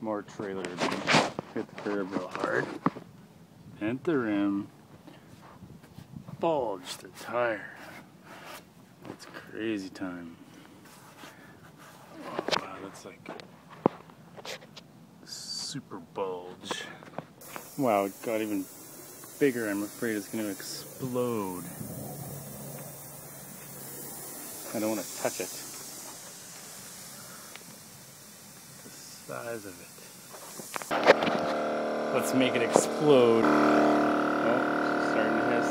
More trailer abuse. Hit the curb real hard. Hit the rim. Bulge the tire. It's crazy time. Oh, wow, that's like super bulge. Wow, it got even bigger. I'm afraid it's going to explode. I don't want to touch it. The size of it. Let's make it explode. Oh, it's starting to hiss.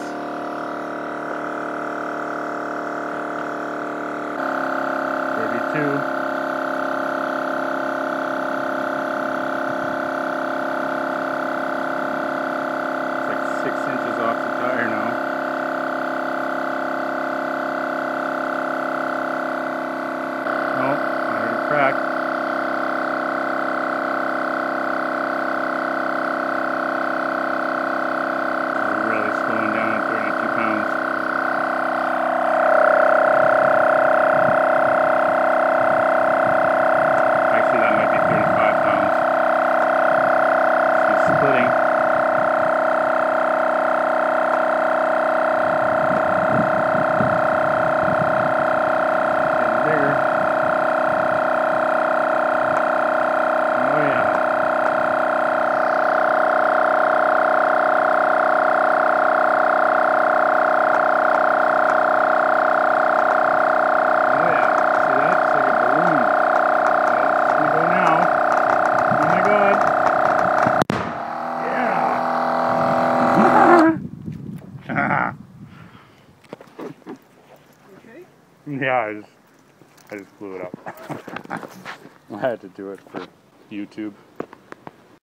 Maybe 2. It's like 6 inches off the tire now. Oh, I heard a crack. Slowing down at 32 pounds. Actually, that might be 35 pounds. She's splitting. Getting bigger. Oh yeah. Okay? Yeah, I just blew it up. I had to do it for YouTube.